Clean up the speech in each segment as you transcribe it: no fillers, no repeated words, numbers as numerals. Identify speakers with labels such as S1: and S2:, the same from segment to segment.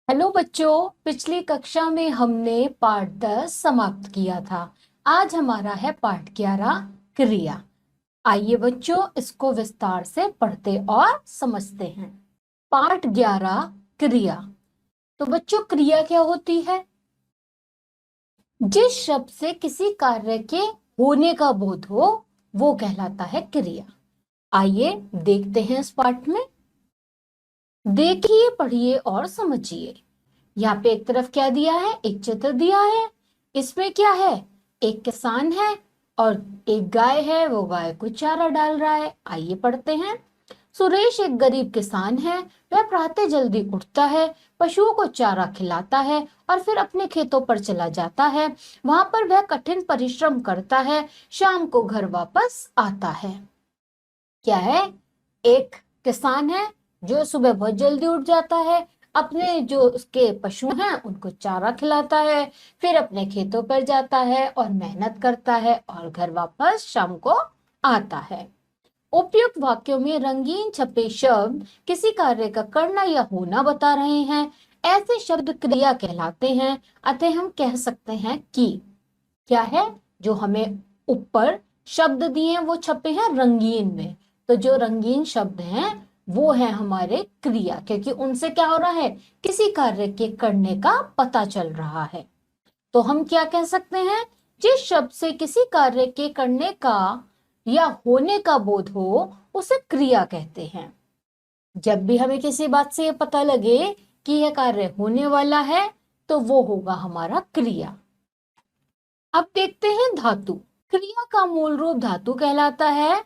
S1: Hello बच्चों, पिछली कक्षा में हमने पाठ 10 समाप्त किया था। आज हमारा है पाठ 11 क्रिया। आइए बच्चों, इसको विस्तार से पढ़ते और समझते हैं। पाठ 11 क्रिया। तो बच्चों, क्रिया क्या होती है? जिस शब्द से किसी कार्य के होने का बोध हो वो कहलाता है क्रिया। आइए देखते हैं इस पाठ में। देखिए, पढ़िए और समझिए। यहाँ पे एक तरफ क्या दिया है? एक चित्र दिया है। इसमें क्या है? एक किसान है और एक गाय है। वो गाय को चारा डाल रहा है। आइए पढ़ते हैं। सुरेश एक गरीब किसान है। वह प्रातः जल्दी उठता है, पशुओं को चारा खिलाता है और फिर अपने खेतों पर चला जाता है। वहां पर वह कठिन परिश्रम करता है। शाम को घर वापस आता है। क्या है? एक किसान है जो सुबह बहुत जल्दी उठ जाता है, अपने जो उसके पशु हैं उनको चारा खिलाता है, फिर अपने खेतों पर जाता है और मेहनत करता है और घर वापस शाम को आता है। उपयुक्त वाक्यों में रंगीन छपे शब्द किसी कार्य का करना या होना बता रहे हैं। ऐसे शब्द क्रिया कहलाते हैं। अतः हम कह सकते हैं कि क्या है, जो हमें ऊपर शब्द दिए हैं वो छपे हैं रंगीन में। तो जो रंगीन शब्द हैं वो है हमारे क्रिया, क्योंकि उनसे क्या हो रहा है? किसी कार्य के करने का पता चल रहा है। तो हम क्या कह सकते हैं? जिस शब्द से किसी कार्य के करने का या होने का बोध हो उसे क्रिया कहते हैं। जब भी हमें किसी बात से ये पता लगे कि यह कार्य होने वाला है तो वो होगा हमारा क्रिया। अब देखते हैं धातु। क्रिया का मूल रूप धातु कहलाता है।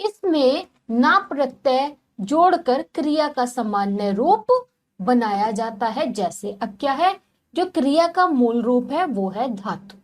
S1: इसमें ना प्रत्यय जोड़कर क्रिया का सामान्य रूप बनाया जाता है। जैसे अब क्या है, जो क्रिया का मूल रूप है वो है धातु।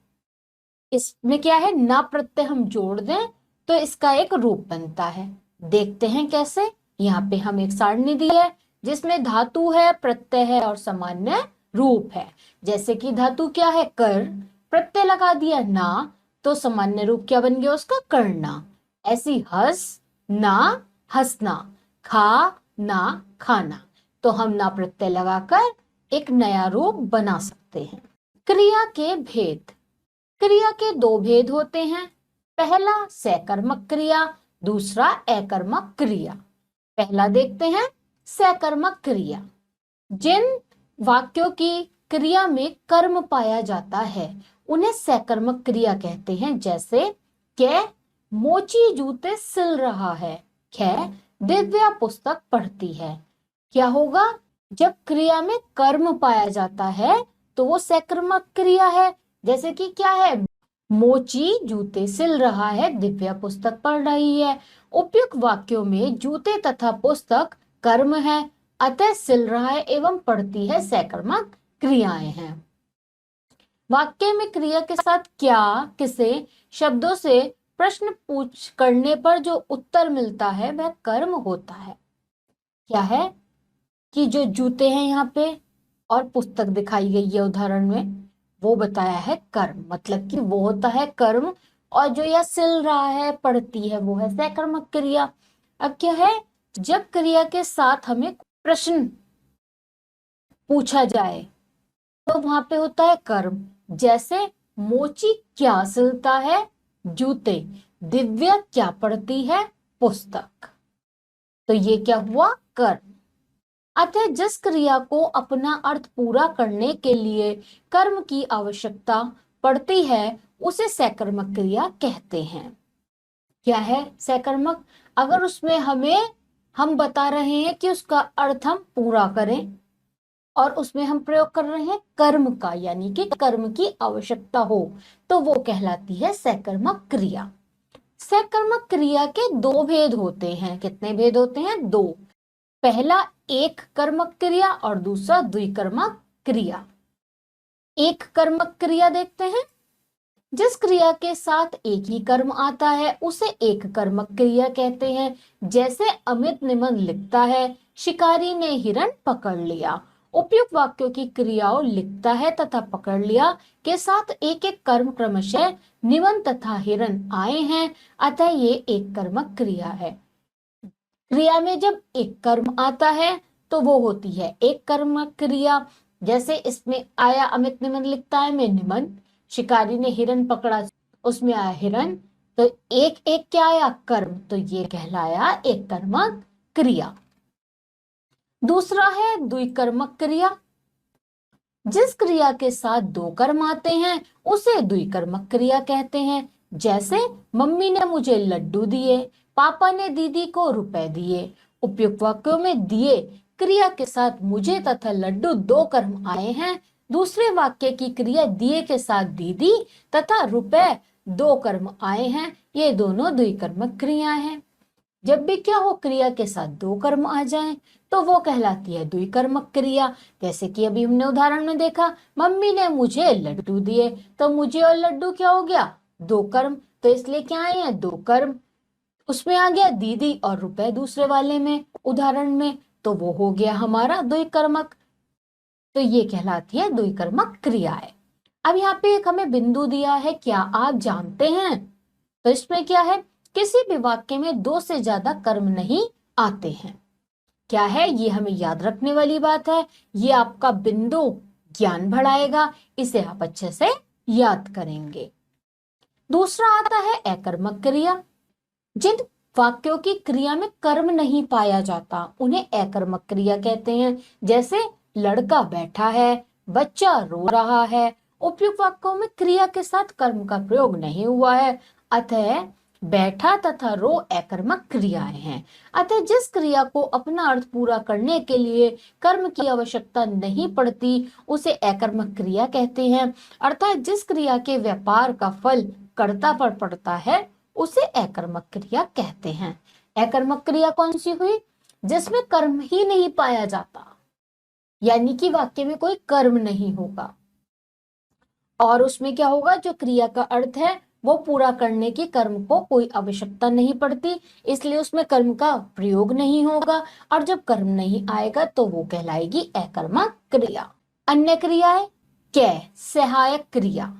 S1: इसमें क्या है, ना प्रत्यय हम जोड़ दें तो इसका एक रूप बनता है। देखते हैं कैसे। यहाँ पे हम एक सारणी दी है जिसमें धातु है, प्रत्यय है और सामान्य रूप है। जैसे कि धातु क्या है? कर। प्रत्यय लगा दिया ना, तो सामान्य रूप क्या बन गया उसका? करना। ऐसी हंस ना हंसना, खा ना खाना। तो हम ना प्रत्यय लगाकर एक नया रूप बना सकते हैं। क्रिया के भेद। क्रिया के दो भेद होते हैं। पहला सकर्मक क्रिया, दूसरा अकर्मक क्रिया। पहला देखते हैं सकर्मक क्रिया। जिन वाक्यों की क्रिया में कर्म पाया जाता है उन्हें सकर्मक क्रिया कहते हैं। जैसे कै मोची जूते सिल रहा है, ख दिव्या पुस्तक पढ़ती है। क्या होगा? जब क्रिया में कर्म पाया जाता है तो वो सकर्मक क्रिया है। जैसे कि क्या है? मोची जूते सिल रहा है, दिव्या पुस्तक पढ़ रही है। उपयुक्त वाक्यों में जूते तथा पुस्तक कर्म है, अतः सिल रहा है एवं पढ़ती है सकर्मक क्रियाएं हैं। वाक्य में क्रिया के साथ क्या, किसे शब्दों से प्रश्न पूछ करने पर जो उत्तर मिलता है वह कर्म होता है। क्या है कि जो जूते हैं यहाँ पे और पुस्तक दिखाई गई है उदाहरण में, वो बताया है कर्म, मतलब कि वो होता है कर्म। और जो यह सिल रहा है, पढ़ती है, वो है सकर्मक क्रिया। अब क्या है, जब क्रिया के साथ हमें प्रश्न पूछा जाए तो वहां पे होता है कर्म। जैसे मोची क्या सिलता है? जूते। दिव्या क्या पढ़ती है? पुस्तक। तो ये क्या हुआ? कर्म। अतः जिस क्रिया को अपना अर्थ पूरा करने के लिए कर्म की आवश्यकता पड़ती है उसे सकर्मक क्रिया कहते हैं। क्या है सकर्मक? अगर उसमें हम बता रहे हैं कि उसका अर्थ हम पूरा करें और उसमें हम प्रयोग कर रहे हैं कर्म का, यानी कि कर्म की आवश्यकता हो, तो वो कहलाती है सकर्मक क्रिया। सकर्मक क्रिया के दो भेद होते हैं। कितने भेद होते हैं? दो। पहला एक कर्मक क्रिया और दूसरा द्विकर्मक क्रिया। एक कर्मक क्रिया देखते हैं। जिस क्रिया के साथ एक ही कर्म आता है उसे एक कर्मक क्रिया कहते हैं। जैसे अमित निबंध लिखता है, शिकारी ने हिरण पकड़ लिया। उपयुक्त वाक्यों की क्रियाओं लिखता है तथा पकड़ लिया के साथ एक एक कर्म क्रमशः निबंध तथा हिरण आए हैं, अतः ये एक कर्मक क्रिया है। क्रिया में जब एक कर्म आता है तो वो होती है एक कर्मक क्रिया। जैसे इसमें आया अमित निमन लिखता है मैं निमन, शिकारी ने हिरन पकड़ा उसमें आया हिरन, तो एक एक क्या आया कर्म, तो ये कहलाया एक कर्मक क्रिया। दूसरा है द्विकर्मक क्रिया। जिस क्रिया के साथ दो कर्म आते हैं उसे द्विकर्मक क्रिया कहते हैं। जैसे मम्मी ने मुझे लड्डू दिए, पापा ने दीदी को रुपए दिए। उपयुक्त वाक्यों में दिए क्रिया के साथ मुझे तथा लड्डू दो कर्म आए हैं। दूसरे वाक्य की क्रिया दिए के साथ दीदी तथा रुपए दो कर्म आए हैं। ये दोनों द्विकर्मक क्रियाएं हैं। जब भी क्या हो क्रिया के साथ दो कर्म आ जाएं तो वो कहलाती है द्विकर्मक क्रिया। जैसे कि अभी हमने उदाहरण में देखा, मम्मी ने मुझे लड्डू दिए, तो मुझे और लड्डू क्या हो गया, दो कर्म, तो इसलिए क्या आए हैं दो कर्म। उसमें आ गया दीदी और रुपए दूसरे वाले में उदाहरण में, तो वो हो गया हमारा द्विकर्मक। तो ये कहलाती है द्विकर्मक क्रियाएं। अब यहाँ पे एक हमें बिंदु दिया है, क्या आप जानते हैं, तो इसमें क्या है, किसी भी वाक्य में दो से ज्यादा कर्म नहीं आते हैं। क्या है ये हमें याद रखने वाली बात है, ये आपका बिंदु ज्ञान बढ़ाएगा, इसे आप अच्छे से याद करेंगे। दूसरा आता है अकर्मक क्रिया। जिन वाक्यों की क्रिया में कर्म नहीं पाया जाता उन्हें अकर्मक क्रिया कहते हैं। जैसे लड़का बैठा है, बच्चा रो रहा है। उपयुक्त वाक्यों में क्रिया के साथ कर्म का प्रयोग नहीं हुआ है, अतः बैठा तथा रो अकर्मक क्रियाएं हैं। अतः जिस क्रिया को अपना अर्थ पूरा करने के लिए कर्म की आवश्यकता नहीं पड़ती उसे अकर्मक क्रिया कहते हैं। अर्थात जिस क्रिया के व्यापार का फल कर्ता पर पड़ता है उसे अकर्मक क्रिया कहते हैं। अकर्मक क्रिया कौन सी हुई, जिसमें कर्म ही नहीं पाया जाता, यानी कि वाक्य में कोई कर्म नहीं होगा और उसमें क्या होगा, जो क्रिया का अर्थ है वो पूरा करने की कर्म को कोई आवश्यकता नहीं पड़ती, इसलिए उसमें कर्म का प्रयोग नहीं होगा, और जब कर्म नहीं आएगा तो वो कहलाएगी अकर्मक क्रिया। अन्य क्रियाएं क्या, सहायक क्रिया।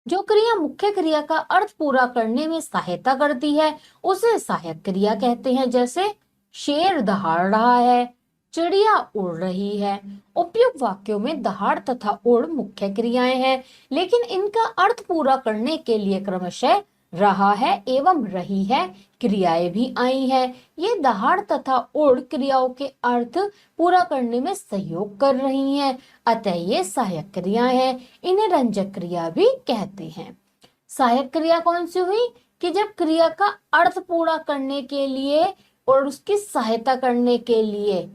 S1: जो क्रिया मुख्य क्रिया का अर्थ पूरा करने में सहायता करती है उसे सहायक क्रिया कहते हैं। जैसे शेर दहाड़ रहा है, चिड़िया उड़ रही है। उपयुक्त वाक्यों में दहाड़ तथा उड़ मुख्य क्रियाएं हैं, लेकिन इनका अर्थ पूरा करने के लिए क्रमशः रहा है एवं रही है क्रियाएं भी आई हैं। ये दहाड़ तथा उड़ क्रियाओं के अर्थ पूरा करने में सहयोग कर रही हैं, अतः ये सहायक क्रियाएं हैं। इन्हें रंजक क्रिया भी कहते हैं। सहायक क्रिया कौन सी हुई, कि जब क्रिया का अर्थ पूरा करने के लिए और उसकी सहायता करने के लिए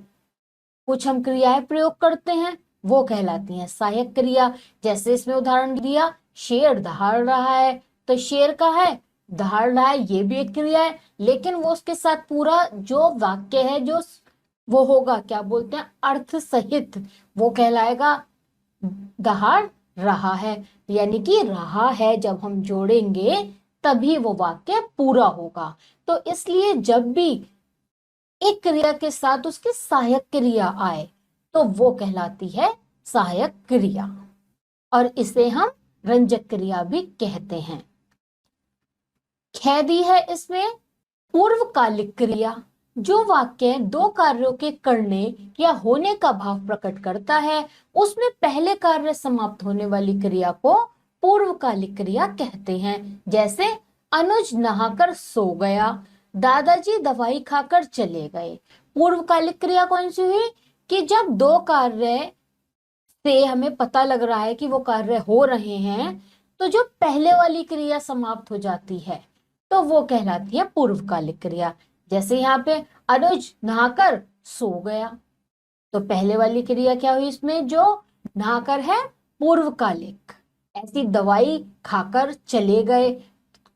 S1: कुछ हम क्रियाएं प्रयोग करते हैं वो कहलाती हैं सहायक क्रिया। जैसे इसमें उदाहरण दिया, शेर दहाड़ रहा है, तो शेर का है दहाड़ रहा है, ये भी एक क्रिया है, लेकिन वो उसके साथ पूरा जो वाक्य है जो वो होगा, क्या बोलते हैं, अर्थ सहित, वो कहलाएगा दहाड़ रहा है। यानी कि रहा है जब हम जोड़ेंगे तभी वो वाक्य पूरा होगा। तो इसलिए जब भी एक क्रिया के साथ उसकी सहायक क्रिया आए तो वो कहलाती है सहायक क्रिया, और इसे हम रंजक क्रिया भी कहते हैं। ख दी है इसमें पूर्वकालिक क्रिया। जो वाक्य दो कार्यों के करने या होने का भाव प्रकट करता है उसमें पहले कार्य समाप्त होने वाली क्रिया को पूर्वकालिक क्रिया कहते हैं। जैसे अनुज नहाकर सो गया, दादाजी दवाई खाकर चले गए। पूर्वकालिक क्रिया कौन सी हुई, कि जब दो कार्य से हमें पता लग रहा है कि वो कार्य हो रहे हैं तो जो पहले वाली क्रिया समाप्त हो जाती है तो वो कहलाती है पूर्वकालिक क्रिया। जैसे यहाँ पे अनुज नहाकर सो गया, तो पहले वाली क्रिया क्या हुई इसमें, जो नहाकर है पूर्वकालिक। ऐसी दवाई खाकर चले गए,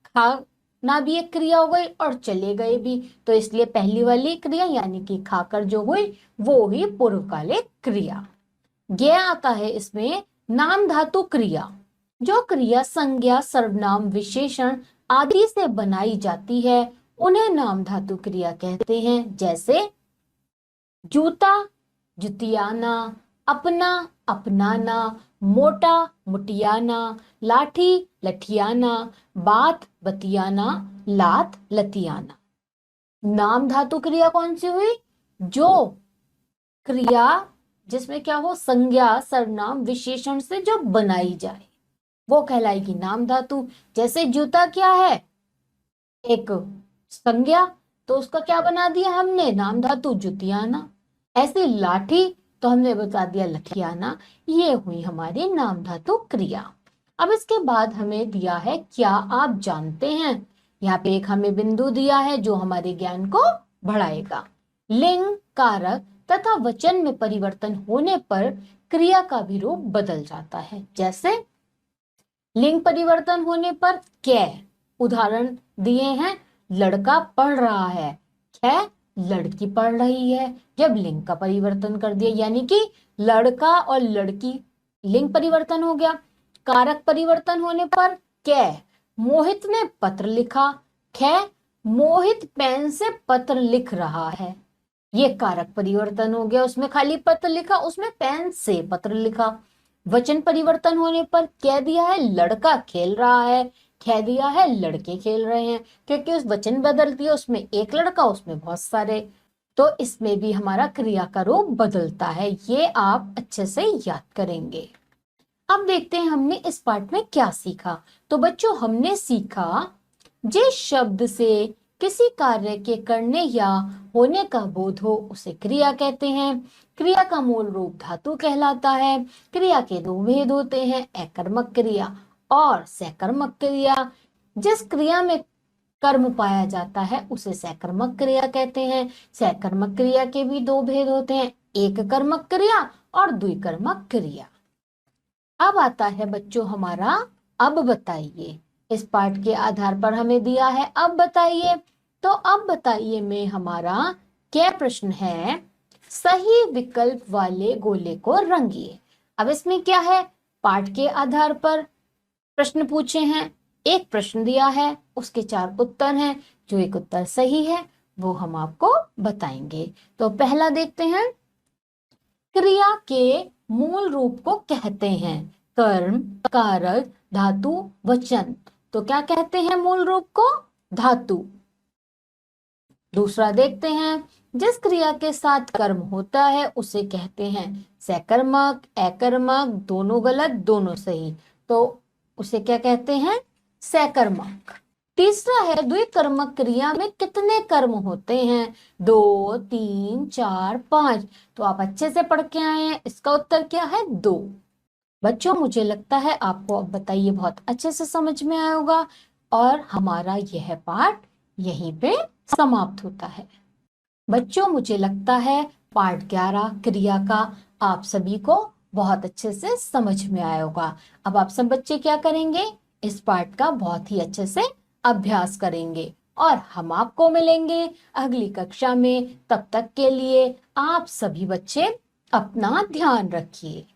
S1: खाना भी एक क्रिया हो गई और चले गए भी, तो इसलिए पहली वाली क्रिया यानी कि खाकर जो हुई वो हुई पूर्वकालिक क्रिया। ज्ञ आता है इसमें नाम धातु क्रिया। जो क्रिया संज्ञा सर्वनाम विशेषण आदि से बनाई जाती है उन्हें नाम धातु क्रिया कहते हैं। जैसे जूता जुतियाना, अपना अपनाना, मोटा मुटियाना, लाठी लठियाना, बात बतियाना, लात लतियाना। नाम धातु क्रिया कौन सी हुई, जो क्रिया जिसमें क्या हो, संज्ञा सर्वनाम विशेषण से जो बनाई जाए वो कहलाएगी नाम धातु। जैसे जूता क्या है, एक संज्ञा, तो उसका क्या बना दिया हमने, नाम धातु जुतियाना। ऐसे लाठी तो हमने बता दिया लठियाना। ये हुई हमारी नाम धातु क्रिया। अब इसके बाद हमें दिया है क्या आप जानते हैं। यहाँ पे एक हमें बिंदु दिया है जो हमारे ज्ञान को बढ़ाएगा। लिंग, कारक तथा वचन में परिवर्तन होने पर क्रिया का भी रूप बदल जाता है। जैसे लिंग परिवर्तन होने पर कै, उदाहरण दिए हैं, लड़का पढ़ रहा है, कै लड़की पढ़ रही है। जब लिंग का परिवर्तन कर दिया यानी कि लड़का और लड़की, लिंग परिवर्तन हो गया। कारक परिवर्तन होने पर कै, मोहित ने पत्र लिखा, कै मोहित पेन से पत्र लिख रहा है। ये कारक परिवर्तन हो गया, उसमें खाली पत्र लिखा, उसमें पेन से पत्र लिखा। वचन परिवर्तन होने पर कह दिया है लड़का खेल रहा है, कह दिया है लड़के खेल रहे हैं, क्योंकि उस वचन बदल दिया, उसमें एक लड़का उसमें बहुत सारे, तो इसमें भी हमारा क्रिया का रूप बदलता है। ये आप अच्छे से याद करेंगे। अब देखते हैं हमने इस पाठ में क्या सीखा। तो बच्चों हमने सीखा जिस शब्द से किसी कार्य के करने या होने का बोध हो उसे क्रिया कहते हैं। क्रिया का मूल रूप धातु कहलाता है। क्रिया के दो भेद होते हैं, अकर्मक क्रिया और सकर्मक क्रिया। जिस क्रिया में कर्म पाया जाता है उसे सकर्मक क्रिया कहते हैं। सकर्मक क्रिया के भी दो भेद होते हैं, एक कर्मक क्रिया और द्विकर्मक क्रिया। अब आता है बच्चों हमारा अब बताइए। इस पाठ के आधार पर हमें दिया है अब बताइए। तो अब बताइए में हमारा क्या प्रश्न है, सही विकल्प वाले गोले को रंगिए। अब इसमें क्या है, पाठ के आधार पर प्रश्न पूछे हैं, एक प्रश्न दिया है, उसके 4 उत्तर हैं। जो एक उत्तर सही है वो हम आपको बताएंगे। तो पहला देखते हैं, क्रिया के मूल रूप को कहते हैं कर्म, कारक, धातु, वचन। तो क्या कहते हैं मूल रूप को, धातु। दूसरा देखते हैं, जिस क्रिया के साथ कर्म होता है उसे कहते हैं सकर्मक, अकर्मक, दोनों गलत दोनों सही, तो उसे क्या कहते हैं, सकर्मक। तीसरा है, द्विकर्मक क्रिया में कितने कर्म होते हैं, 2, 3, 4, 5। तो आप अच्छे से पढ़ के आए हैं, इसका उत्तर क्या है, 2। बच्चों मुझे लगता है आपको अब बताइए बहुत अच्छे से समझ में आया होगा और हमारा यह पाठ यहीं पे समाप्त होता है। बच्चों मुझे लगता है पाठ 11 क्रिया का आप सभी को बहुत अच्छे से समझ में आया होगा। अब आप सब बच्चे क्या करेंगे, इस पाठ का बहुत ही अच्छे से अभ्यास करेंगे और हम आपको मिलेंगे अगली कक्षा में। तब तक के लिए आप सभी बच्चे अपना ध्यान रखिए।